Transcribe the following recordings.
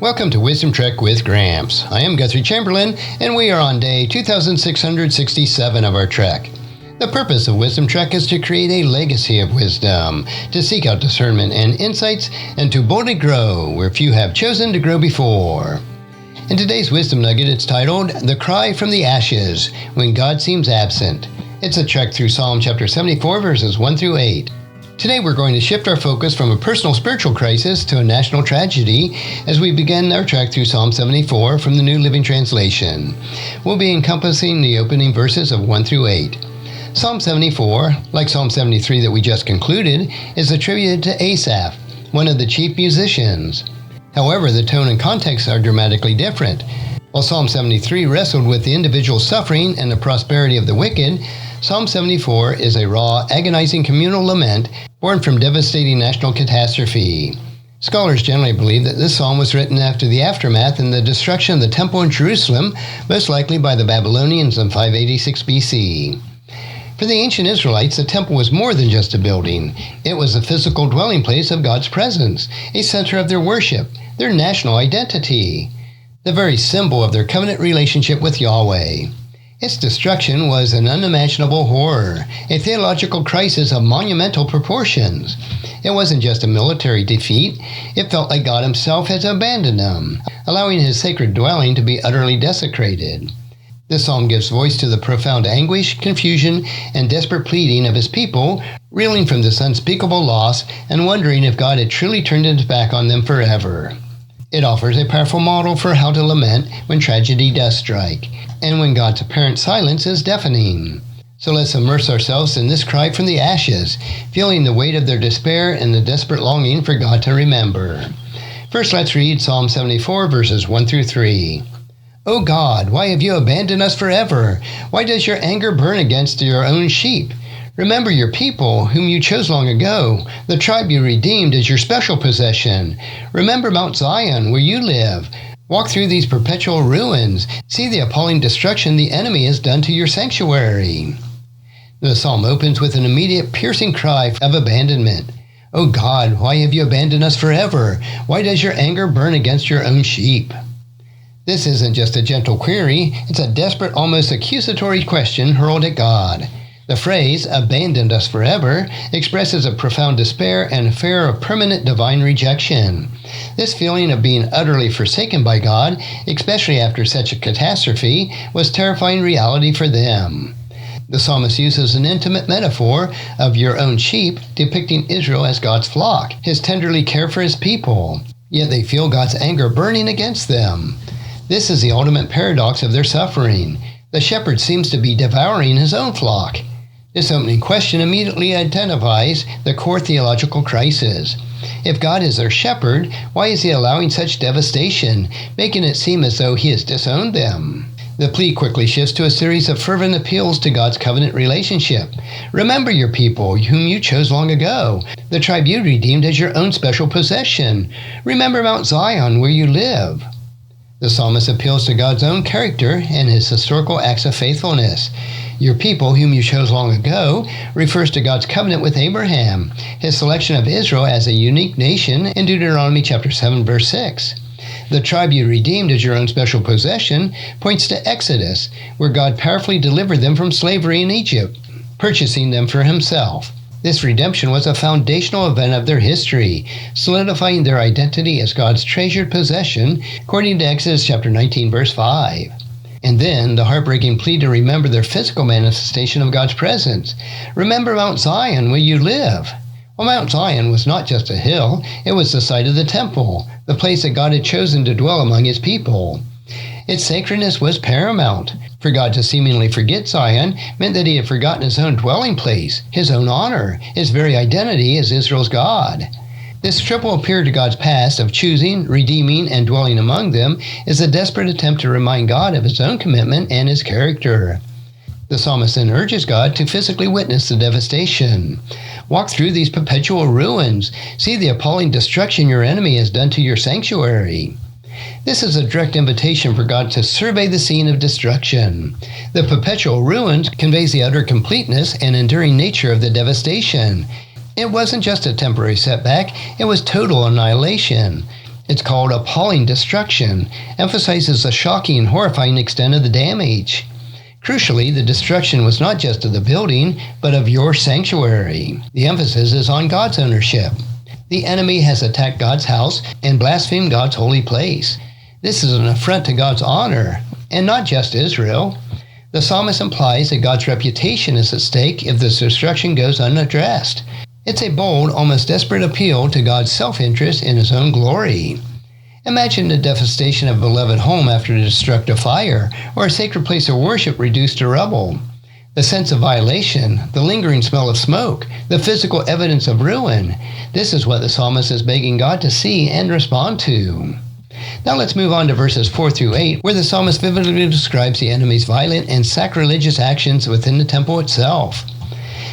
Welcome to Wisdom Trek with Gramps. I am Guthrie Chamberlain, and we are on day 2667 of our trek. The purpose of Wisdom Trek is to create a legacy of wisdom, to seek out discernment and insights, and to boldly grow where few have chosen to grow before. In today's Wisdom Nugget, it's titled, The Cry from the Ashes, When God Seems Absent. It's a trek through Psalm chapter 74, verses 1 through 8. Today we're going to shift our focus from a personal spiritual crisis to a national tragedy as we begin our trek through Psalm 74 from the New Living Translation. We'll be encompassing the opening verses of 1 through 8. Psalm 74, like Psalm 73 that we just concluded, is attributed to Asaph, one of the chief musicians. However, the tone and context are dramatically different. While Psalm 73 wrestled with the individual suffering and the prosperity of the wicked, Psalm 74 is a raw, agonizing communal lament born from devastating national catastrophe. Scholars generally believe that this psalm was written after the aftermath and the destruction of the temple in Jerusalem, most likely by the Babylonians in 586 BC. For the ancient Israelites, the temple was more than just a building. It was the physical dwelling place of God's presence, a center of their worship, their national identity, the very symbol of their covenant relationship with Yahweh. Its destruction was an unimaginable horror, a theological crisis of monumental proportions. It wasn't just a military defeat, it felt like God himself has abandoned them, allowing his sacred dwelling to be utterly desecrated. This psalm gives voice to the profound anguish, confusion, and desperate pleading of his people, reeling from this unspeakable loss and wondering if God had truly turned his back on them forever. It offers a powerful model for how to lament when tragedy does strike, and when God's apparent silence is deafening. So let's immerse ourselves in this cry from the ashes, feeling the weight of their despair and the desperate longing for God to remember. First, let's read Psalm 74, verses 1 through 3. O God, why have you abandoned us forever? Why does your anger burn against your own sheep? Remember your people, whom you chose long ago, the tribe you redeemed as your special possession. Remember Mount Zion, where you live. Walk through these perpetual ruins. See the appalling destruction the enemy has done to your sanctuary. The psalm opens with an immediate piercing cry of abandonment. O God, why have you abandoned us forever? Why does your anger burn against your own sheep? This isn't just a gentle query, it's a desperate, almost accusatory question hurled at God. The phrase, abandoned us forever, expresses a profound despair and fear of permanent divine rejection. This feeling of being utterly forsaken by God, especially after such a catastrophe, was terrifying reality for them. The psalmist uses an intimate metaphor of your own sheep, depicting Israel as God's flock, his tenderly care for his people. Yet they feel God's anger burning against them. This is the ultimate paradox of their suffering. The shepherd seems to be devouring his own flock. This opening question immediately identifies the core theological crisis. If God is their shepherd, why is he allowing such devastation, making it seem as though he has disowned them? The plea quickly shifts to a series of fervent appeals to God's covenant relationship. Remember your people, whom you chose long ago, the tribe you redeemed as your own special possession. Remember Mount Zion, where you live. The psalmist appeals to God's own character and his historical acts of faithfulness. Your people, whom you chose long ago, refers to God's covenant with Abraham, his selection of Israel as a unique nation in Deuteronomy chapter 7, verse 6. The tribe you redeemed as your own special possession points to Exodus, where God powerfully delivered them from slavery in Egypt, purchasing them for himself. This redemption was a foundational event of their history, solidifying their identity as God's treasured possession, according to Exodus chapter 19, verse 5. And then the heartbreaking plea to remember their physical manifestation of God's presence. Remember Mount Zion, where you live. Well, Mount Zion was not just a hill, it was the site of the temple, the place that God had chosen to dwell among his people. Its sacredness was paramount. For God to seemingly forget Zion meant that he had forgotten his own dwelling place, his own honor, his very identity as Israel's God. This triple appeal to God's past of choosing, redeeming, and dwelling among them is a desperate attempt to remind God of his own commitment and his character. The psalmist then urges God to physically witness the devastation. Walk through these perpetual ruins. See the appalling destruction your enemy has done to your sanctuary. This is a direct invitation for God to survey the scene of destruction. The perpetual ruins conveys the utter completeness and enduring nature of the devastation. It wasn't just a temporary setback, it was total annihilation. It's called appalling destruction, emphasizes the shocking and horrifying extent of the damage. Crucially, the destruction was not just of the building, but of your sanctuary. The emphasis is on God's ownership. The enemy has attacked God's house and blasphemed God's holy place. This is an affront to God's honor, and not just Israel. The psalmist implies that God's reputation is at stake if this destruction goes unaddressed. It's a bold, almost desperate appeal to God's self-interest in His own glory. Imagine the devastation of a beloved home after a destructive fire, or a sacred place of worship reduced to rubble. The sense of violation, the lingering smell of smoke, the physical evidence of ruin. This is what the psalmist is begging God to see and respond to. Now let's move on to verses 4 through 8, where the psalmist vividly describes the enemy's violent and sacrilegious actions within the temple itself.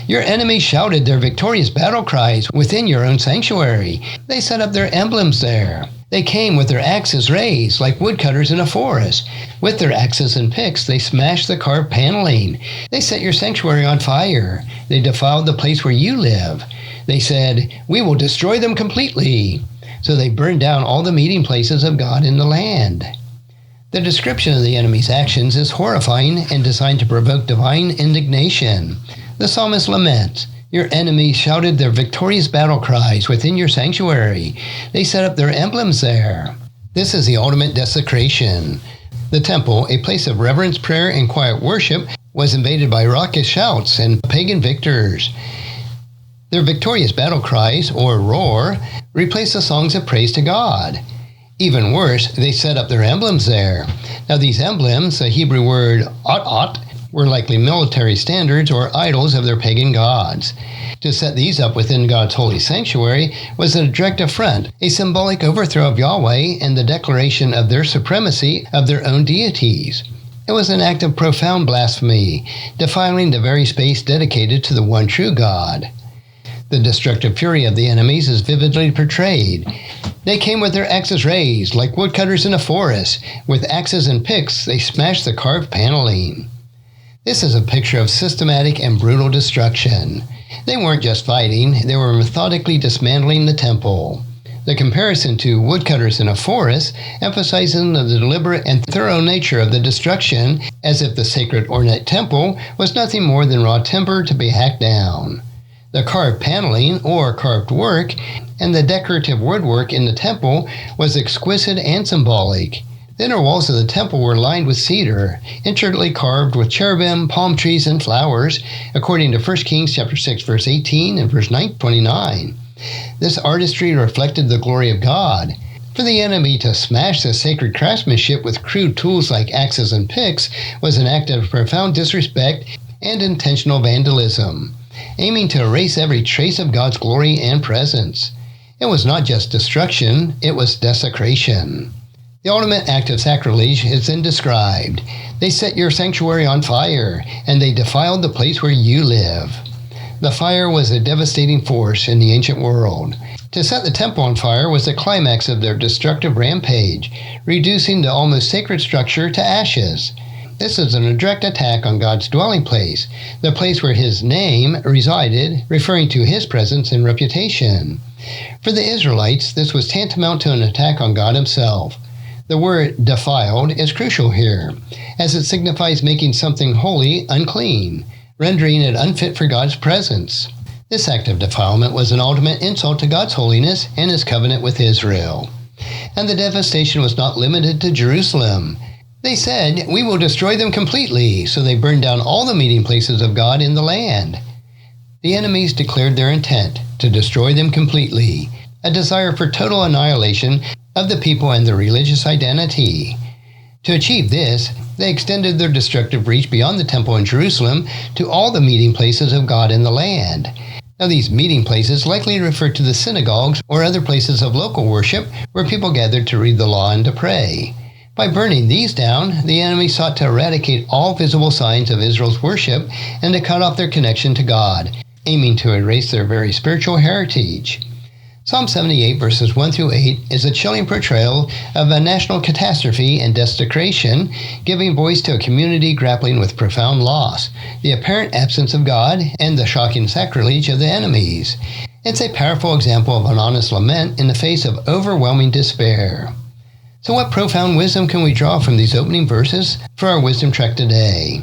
Your enemies shouted their victorious battle cries within your own sanctuary. They set up their emblems there. They came with their axes raised like woodcutters in a forest. With their axes and picks, they smashed the carved paneling. They set your sanctuary on fire. They defiled the place where you live. They said, "We will destroy them completely." So they burned down all the meeting places of God in the land. The description of the enemy's actions is horrifying and designed to provoke divine indignation. The psalmist laments, "Your enemies shouted their victorious battle cries within your sanctuary. They set up their emblems there." This is the ultimate desecration. The temple, a place of reverence, prayer, and quiet worship, was invaded by raucous shouts and pagan victors. Their victorious battle cries, or roar, replaced the songs of praise to God. Even worse, they set up their emblems there. Now these emblems, the Hebrew word ot, were likely military standards or idols of their pagan gods. To set these up within God's holy sanctuary was a direct affront, a symbolic overthrow of Yahweh and the declaration of their supremacy of their own deities. It was an act of profound blasphemy, defiling the very space dedicated to the one true God. The destructive fury of the enemies is vividly portrayed. They came with their axes raised, like woodcutters in a forest. With axes and picks, they smashed the carved paneling. This is a picture of systematic and brutal destruction. They weren't just fighting, they were methodically dismantling the temple. The comparison to woodcutters in a forest emphasizing the deliberate and thorough nature of the destruction, as if the sacred ornate temple was nothing more than raw timber to be hacked down. The carved paneling, or carved work, and the decorative woodwork in the temple was exquisite and symbolic. The inner walls of the temple were lined with cedar, intricately carved with cherubim, palm trees, and flowers, according to 1 Kings chapter 6, verse 18 and verse 29. This artistry reflected the glory of God. For the enemy to smash the sacred craftsmanship with crude tools like axes and picks was an act of profound disrespect and intentional vandalism, aiming to erase every trace of God's glory and presence. It was not just destruction, it was desecration. The ultimate act of sacrilege is then described. They set your sanctuary on fire, and they defiled the place where you live. The fire was a devastating force in the ancient world. To set the temple on fire was the climax of their destructive rampage, reducing the almost sacred structure to ashes. This is a direct attack on God's dwelling place, the place where His name resided, referring to His presence and reputation. For the Israelites, this was tantamount to an attack on God Himself. The word defiled is crucial here, as it signifies making something holy unclean, rendering it unfit for God's presence. This act of defilement was an ultimate insult to God's holiness and His covenant with Israel. And the devastation was not limited to Jerusalem. They said, "We will destroy them completely," so they burned down all the meeting places of God in the land. The enemies declared their intent to destroy them completely, a desire for total annihilation of the people and their religious identity. To achieve this, they extended their destructive reach beyond the temple in Jerusalem to all the meeting places of God in the land. Now these meeting places likely refer to the synagogues or other places of local worship where people gathered to read the law and to pray. By burning these down, the enemy sought to eradicate all visible signs of Israel's worship and to cut off their connection to God, aiming to erase their very spiritual heritage. Psalm 78 verses 1 through 8 is a chilling portrayal of a national catastrophe and desecration, giving voice to a community grappling with profound loss, the apparent absence of God, and the shocking sacrilege of the enemies. It's a powerful example of an honest lament in the face of overwhelming despair. So what profound wisdom can we draw from these opening verses for our Wisdom Trek today?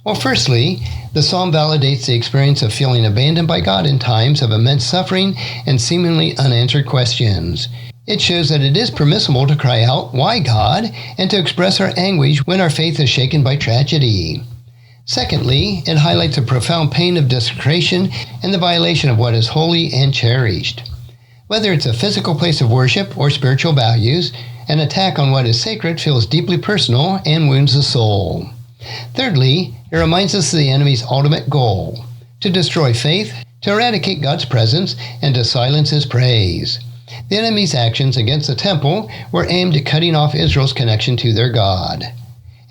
Well, firstly, the psalm validates the experience of feeling abandoned by God in times of immense suffering and seemingly unanswered questions. It shows that it is permissible to cry out, "Why, God?" and to express our anguish when our faith is shaken by tragedy. Secondly, it highlights the profound pain of desecration and the violation of what is holy and cherished. Whether it's a physical place of worship or spiritual values, an attack on what is sacred feels deeply personal and wounds the soul. Thirdly, it reminds us of the enemy's ultimate goal: to destroy faith, to eradicate God's presence, and to silence His praise. The enemy's actions against the temple were aimed at cutting off Israel's connection to their God.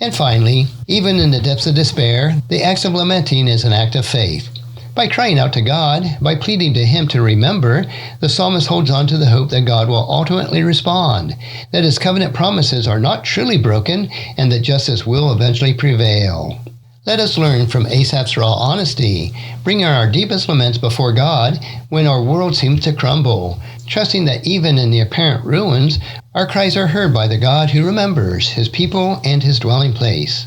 And finally, even in the depths of despair, the act of lamenting is an act of faith. By crying out to God, by pleading to Him to remember, the psalmist holds on to the hope that God will ultimately respond, that His covenant promises are not truly broken, and that justice will eventually prevail. Let us learn from Asaph's raw honesty, bringing our deepest laments before God when our world seems to crumble, trusting that even in the apparent ruins, our cries are heard by the God who remembers His people and His dwelling place.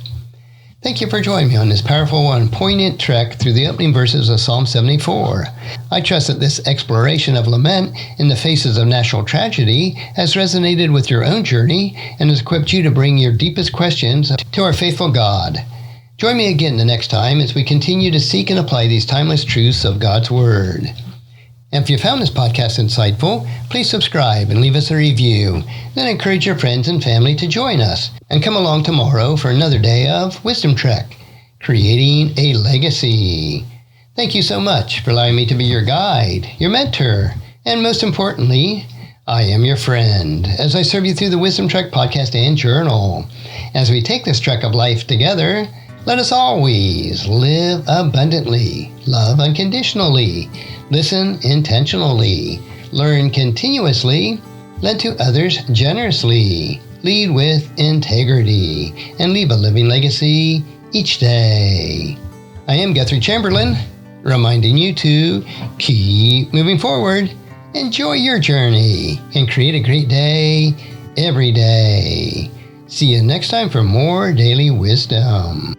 Thank you for joining me on this powerful and poignant trek through the opening verses of Psalm 74. I trust that this exploration of lament in the faces of national tragedy has resonated with your own journey and has equipped you to bring your deepest questions to our faithful God. Join me again the next time as we continue to seek and apply these timeless truths of God's Word. And if you found this podcast insightful, please subscribe and leave us a review. Then encourage your friends and family to join us and come along tomorrow for another day of Wisdom Trek, creating a legacy. Thank you so much for allowing me to be your guide, your mentor, and most importantly, I am your friend as I serve you through the Wisdom Trek podcast and journal. As we take this trek of life together, let us always live abundantly, love unconditionally, listen intentionally, learn continuously, lend to others generously, lead with integrity, and leave a living legacy each day. I am Guthrie Chamberlain, reminding you to keep moving forward, enjoy your journey, and create a great day every day. See you next time for more daily wisdom.